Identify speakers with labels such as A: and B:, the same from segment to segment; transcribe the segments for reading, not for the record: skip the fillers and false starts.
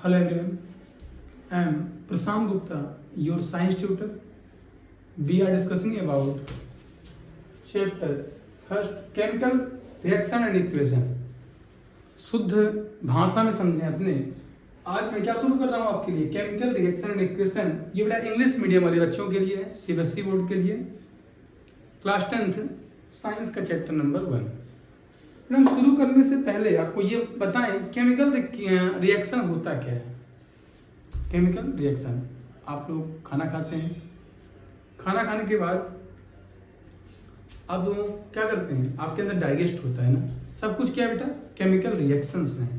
A: Hello everyone, I am Prashant Gupta, your science tutor. We are discussing about chapter first chemical reaction and equation. शुद्ध भाषा में समझें अपने। आज मैं क्या शुरू कर रहा हूँ आपके लिए, केमिकल रिएक्शन एंड इक्वेशन। ये बेटा इंग्लिश मीडियम वाले बच्चों के लिए है, सीबीएसई बोर्ड के लिए, क्लास 10th साइंस का चैप्टर नंबर 1। हम शुरू करने से पहले आपको ये बताएं केमिकल रिएक्शन होता क्या है। केमिकल रिएक्शन, आप लोग खाना खाते हैं, खाना खाने के बाद आप लोग क्या करते हैं, आपके अंदर डाइजेस्ट होता है ना, सब कुछ क्या है बेटा, केमिकल रिएक्शंस हैं।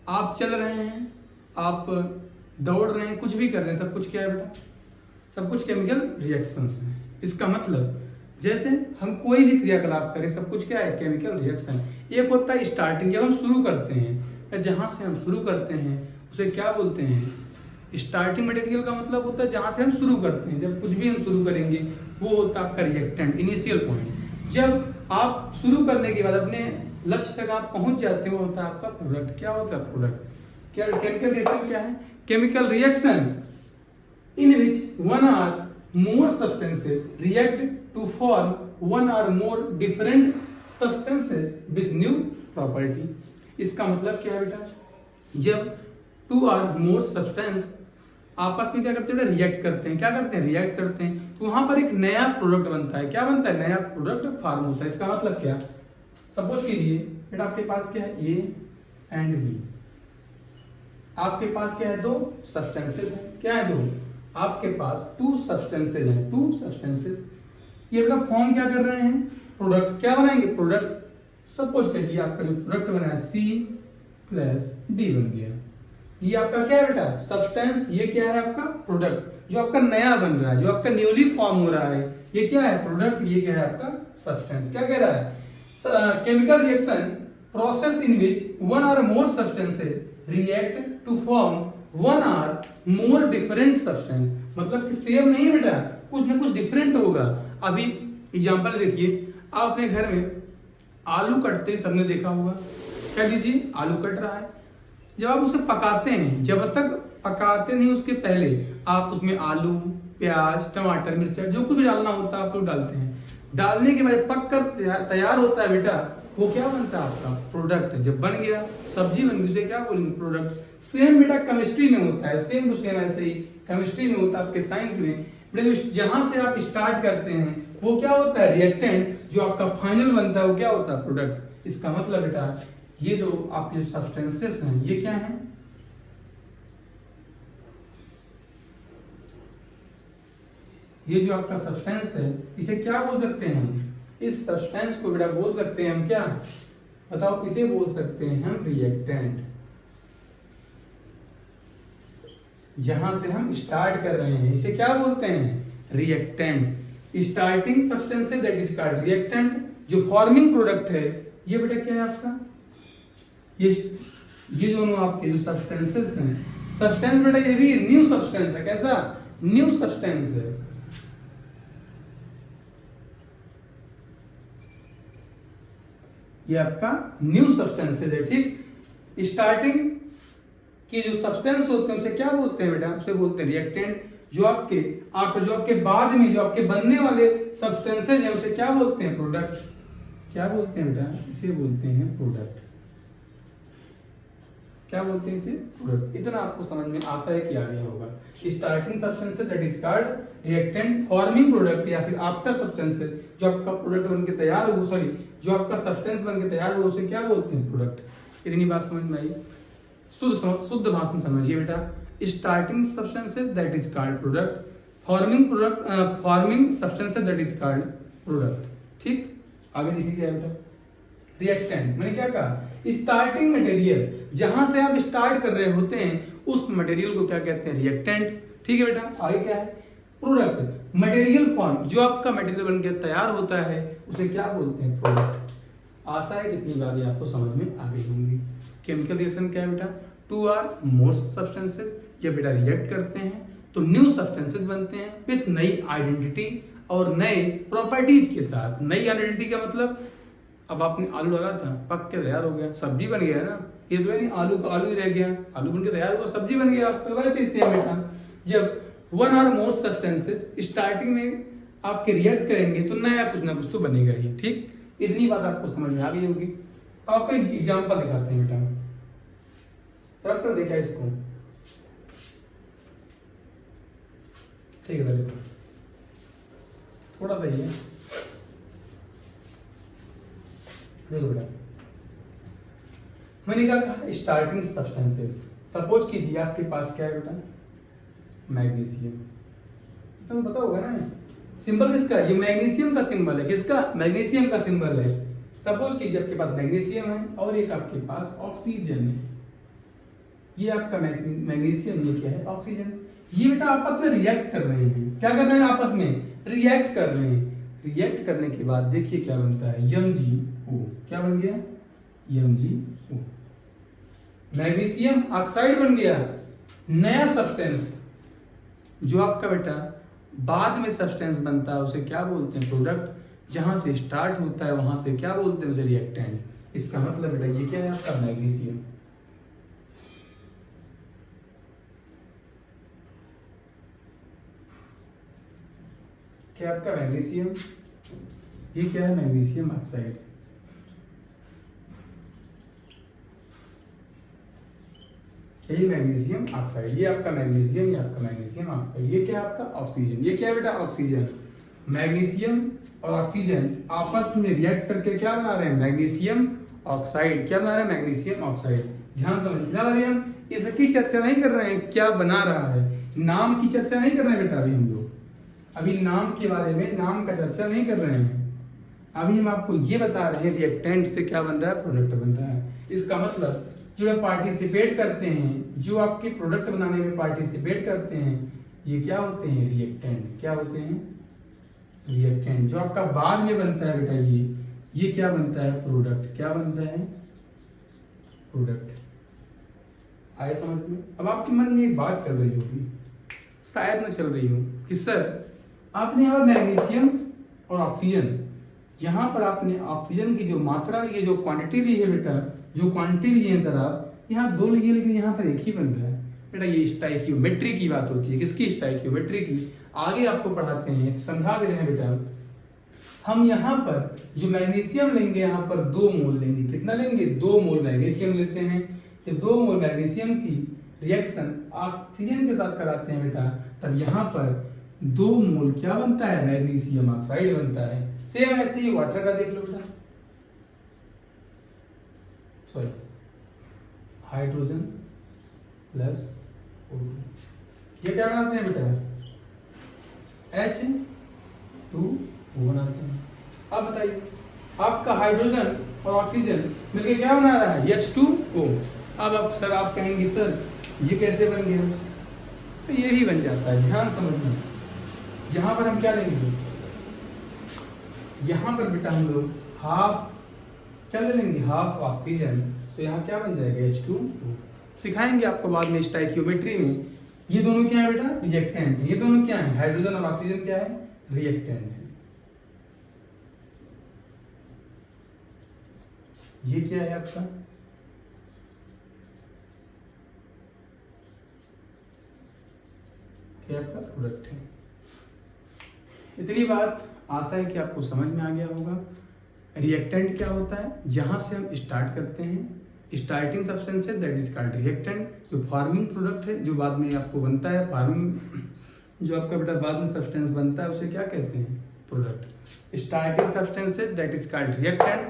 A: आप चल रहे हैं, आप दौड़ रहे हैं, कुछ भी कर रहे हैं, सब कुछ क्या है बेटा, सब कुछ केमिकल रिएक्शंस हैं। इसका मतलब जैसे हम कोई भी क्रियाकलाप करें, सब कुछ क्या है, केमिकल रिएक्शन। एक होता है स्टार्टिंग, जब हम शुरू करते हैं, जहां से हम शुरू करते हैं उसे क्या बोलते हैं, स्टार्टिंग मटेरियल का मतलब होता है जहां से हम शुरू करते हैं। जब कुछ भी हम शुरू करेंगे वो होता है आपका रिएक्टेंट, इनिशियल पॉइंट। जब आप शुरू करने के बाद अपने लक्ष्य तक आप पहुंच जाते हैं वो होता है आपका प्रोडक्ट। क्या होता है प्रोडक्ट? क्या केमिकल रिएक्शन क्या है? Chemical reaction in which one or more substances react to form one or more different substances with new property। इसका मतलब क्या है बेटा, जब two or more substance आपस में क्या करते हैं, रिएक्ट करते हैं। क्या करते हैं, रिएक्ट करते हैं, तो वहां पर एक नया प्रोडक्ट बनता है। क्या बनता है, नया प्रोडक्ट फॉर्म होता है। इसका मतलब क्या, सपोज कीजिए बेटा आपके पास क्या है, ए एंड बी। आपके पास क्या है, दो सब्सटेंसेस हैं। क्या है, दो, आपके पास टू सब्सटेंसेज हैं, टू सब्सटेंसेज। ये मतलब फॉर्म क्या कर रहे हैं, प्रोडक्ट। क्या बनाएंगे, प्रोडक्ट। सपोज करिए आपका जो प्रोडक्ट बना है सी प्लस डी बन गया। ये आपका क्या है बेटा, सब्सटेंस। ये क्या है आपका प्रोडक्ट, जो आपका नया बन रहा है, जो आपका न्यूली फॉर्म हो रहा है, ये क्या है, प्रोडक्ट। ये क्या है आपका सब्सटेंस। क्या कह रहा है, chemical reaction process in which one or more substances react to form one or more different substance. मतलब कि सेम नहीं बेटा, कुछ ना कुछ डिफरेंट होगा। अभी एग्जांपल देखिए, आप अपने घर में आलू कटते हैं, सबने देखा होगा। क्या लीजिए, आलू कट रहा है, जब आप उसे पकाते हैं, जब तक पकाते नहीं उसके पहले आप उसमें आलू, प्याज, टमाटर, मिर्चा, जो कुछ भी डालना होता है आप लोग डालते हैं। डालने के बाद पक कर तैयार होता है बेटा, वो क्या बनता है आपका प्रोडक्ट। जब बन गया, सब्जी बन गई, उसे क्या बोलेंगे, प्रोडक्ट। सेम बेटा केमिस्ट्री में होता है, सेम टू सेम ऐसे ही केमिस्ट्री में होता है, आपके साइंस में बेटा जहां से आप स्टार्ट करते हैं वो क्या होता है, रिएक्टेंट। जो आपका फाइनल बनता है वो क्या होता है, प्रोडक्ट। इसका मतलब बेटा ये जो आपके सब्सटेंसेस हैं ये क्या है, ये जो आपका सब्सटेंस है इसे क्या बोल सकते हैं हम, इस सब्सटेंस को बेटा बोल सकते हैं हम क्या, बताओ, इसे बोल सकते हैं हम रिएक्टेंट। जहां से हम स्टार्ट कर रहे हैं इसे क्या बोलते हैं, reactant. Starting substance that is called reactant. जो फॉर्मिंग प्रोडक्ट है ये बेटा क्या है आपका, ये दोनों आपके जो सब्सटेंसेस हैं, सब्सटेंस बेटा ये भी न्यू सब्सटेंस है। कैसा, न्यू सब्सटेंस है। ये आपका न्यू सब्सटेंसेस है, ठीक। स्टार्टिंग कि जो सब्सटेंस होते हैं उसे क्या बोलते हैं बेटा, उसे बोलते हैं रिएक्टेंट। जो आपके बाद में जो आपके बनने वाले सब्सटेंसेज हैं उसे क्या बोलते हैं, प्रोडक्ट। क्या बोलते हैं बेटा, इसे बोलते हैं प्रोडक्ट। क्या बोलते हैं इसे, प्रोडक्ट। इतना आपको समझ में आशा है कि आ गया होगा। Starting substances that is called reactant, forming product या फिर आफ्टर सब्सटेंसेज जो आपका प्रोडक्ट बनके तैयार हो, सॉरी जो आपका सब्सटेंस बनके तैयार हो उसे क्या बोलते हैं, प्रोडक्ट। इतनी बात समझ में आई। शुद्ध भाषा में समझिए बेटा, starting substances that is called product, forming substances that is called product, ठीक। आगे देखिए क्या है बेटा, रिएक्टेंट मैंने क्या कहा, स्टार्टिंग मटेरियल, जहां से आप स्टार्ट कर रहे होते हैं उस मटेरियल को क्या कहते हैं, रिएक्टेंट, ठीक है बेटा। आगे क्या है, प्रोडक्ट, मटेरियल फॉर्म, जो आपका मटेरियल बनकर तैयार होता है उसे क्या बोलते हैं, प्रोडक्ट। आशा है कितनी बातें आपको समझ में आ गई होंगी। केमिकल रिएक्शन क्या है बेटा, टू आर मोर सब्सटेंसेस जब बेटा रिएक्ट करते हैं तो न्यू सब्सटेंसेस बनते हैं विथ नई आइडेंटिटी और नए प्रॉपर्टीज के साथ। नई आइडेंटिटी का मतलब, अब आपने आलू डाला था, पक के तैयार हो गया, सब्जी बन गया ना, ये तो है नहीं, आलू का आलू ही रह गया, आलू बन के तैयार हुआ, सब्जी बन गया। तो वैसे ही सेम बेटा, जब one or more substances starting में आपके रिएक्ट करेंगे तो नया कुछ ना कुछ तो बनेगा ही। ठीक, इतनी बात आपको समझ में आ गई होगी। अब आपको एक एग्जाम्पल दिखाते हैं बेटा, रख कर देखा इसको। ठीक है, देखो थोड़ा सा ही है, देखो बेटा, मैंने कहा स्टार्टिंग सब्सटेंसेस। सपोज कीजिए आपके पास क्या है बेटा, मैग्नीशियम। तो पता होगा ना सिंबल किसका, ये मैग्नीशियम का सिंबल है। किसका, मैग्नीशियम का सिंबल है। सपोज कीजिए आपके पास मैग्नीशियम है और एक आपके पास ऑक्सीजन है। ये आपका मैग्नीशियम, ये क्या है, ऑक्सीजन। ये बेटा आपस में रिएक्ट कर रहे हैं। क्या कर रहे हैं, आपस में रिएक्ट कर रहे हैं। रिएक्ट करने के बाद देखिए क्या बनता है, MgO। क्या बन गया, MgO। मैग्नीशियम ऑक्साइड बन गया, नया सब्सटेंस। जो आपका बेटा बाद में सब्सटेंस बनता है उसे क्या बोलते हैं, प्रोडक्ट। जहां से स्टार्ट होता है वहां से क्या बोलते हैं, उसे रिएक्टेंट। इसका मतलब बेटा ये क्या है आपका मैग्नीशियम। क्या आपका मैग्नीशियम, ये क्या है, मैग्नीशियम ऑक्साइड। ये मैग्नीशियम ऑक्साइड, ये आपका मैग्नीशियम, ये आपका मैग्नीशियम ऑक्साइड। ये क्या है आपका ऑक्सीजन। ये क्या है बेटा, ऑक्सीजन। मैग्नीशियम और ऑक्सीजन आपस में रिएक्ट करके क्या बना रहे हैं, मैग्नीशियम ऑक्साइड। क्या बना रहे हैं, मैग्नीशियम ऑक्साइड। ध्यान समझना, अभी हम इसकी चर्चा नहीं कर रहे हैं क्या बना रहा है, नाम की चर्चा नहीं कर रहे हैं बेटा। अभी हम लोग अभी नाम के बारे में, नाम का चर्चा नहीं कर रहे हैं। अभी हम आपको ये बता रहे हैं रिएक्टेंट से क्या बन रहा है, प्रोडक्ट बन रहा है। इसका मतलब जो पार्टिसिपेट करते हैं, जो आपके प्रोडक्ट बनाने में पार्टिसिपेट करते हैं, ये क्या होते हैं, रिएक्टेंट। क्या होते हैं, रिएक्टेंट। जो आपका बाद में बनता है बेटा, ये क्या बनता है, प्रोडक्ट। क्या बनता है, प्रोडक्ट। आए समझ में। अब आपके मन में एक बात चल रही होगी, शायद न चल रही हो, कि सर आपने यहाँ मैग्नीशियम और ऑक्सीजन, यहाँ पर आपने ऑक्सीजन की जो मात्रा ली है, जो क्वांटिटी ली है बेटा, जो क्वांटिटी ली है सर आप, यहाँ 2 ली है लेकिन यहाँ पर एक ही बन रहा है बेटा। ये स्टाइकियोमेट्री की बात होती है। किसकी, स्टाइकियोमेट्री की। आगे आपको पढ़ाते हैं, समझा दे रहे हैं बेटा। हम यहाँ पर जो मैग्नीशियम लेंगे, यहाँ पर 2 मोल लेंगे। कितना लेंगे, 2 मोल मैग्नीशियम लेते हैं। जब 2 मोल मैग्नीशियम की रिएक्शन ऑक्सीजन के साथ कराते हैं बेटा, तब यहाँ पर 2 मोल क्या बनता है, मैग्नीशियम ऑक्साइड बनता है। सेम ऐसे ही वाटर का देख लो बेटा, सॉरी, हाइड्रोजन प्लस O2, ये क्या बनाते हैं बेटा, H2O बनाते हैं। अब बताइए आपका हाइड्रोजन और ऑक्सीजन मिलके क्या बना रहा है, H2O। अब आप सर आप कहेंगे सर ये कैसे बन गया, तो ये भी बन जाता है। ध्यान समझना, यहाँ पर हम क्या लेंगे, यहाँ पर बेटा हम लोग हाफ क्या ले लेंगे, हाफ ऑक्सीजन, तो यहाँ क्या बन जाएगा, H2O। सिखाएंगे आपको बाद में स्टाइकियोमेट्री में। ये दोनों क्या है बेटा, रिएक्टेंट। ये दोनों क्या है, हाइड्रोजन और ऑक्सीजन क्या है, रिएक्टेंट है। ये क्या है आपका, क्या आपका प्रोडक्ट है। इतनी बात आशा है कि आपको समझ में आ गया होगा। रिएक्टेंट क्या होता है, जहां से हम स्टार्ट करते हैं, स्टार्टिंग सब्सटेंस है, दैट इज कॉल्ड रिएक्टेंट। जो फार्मिंग प्रोडक्ट है, जो बाद में आपको बनता है, फार्मिंग जो आपका बेटा बाद में सब्सटेंस बनता है, उसे क्या कहते हैं, प्रोडक्ट। स्टार्टिंग सब्सटेंस है, that is called reactant.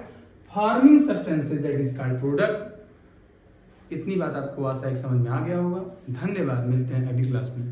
A: Farming substance है, दैट इज कॉल्ड प्रोडक्ट। इतनी बात आपको आशा है समझ में आ गया होगा। धन्यवाद, मिलते हैं अगली क्लास में।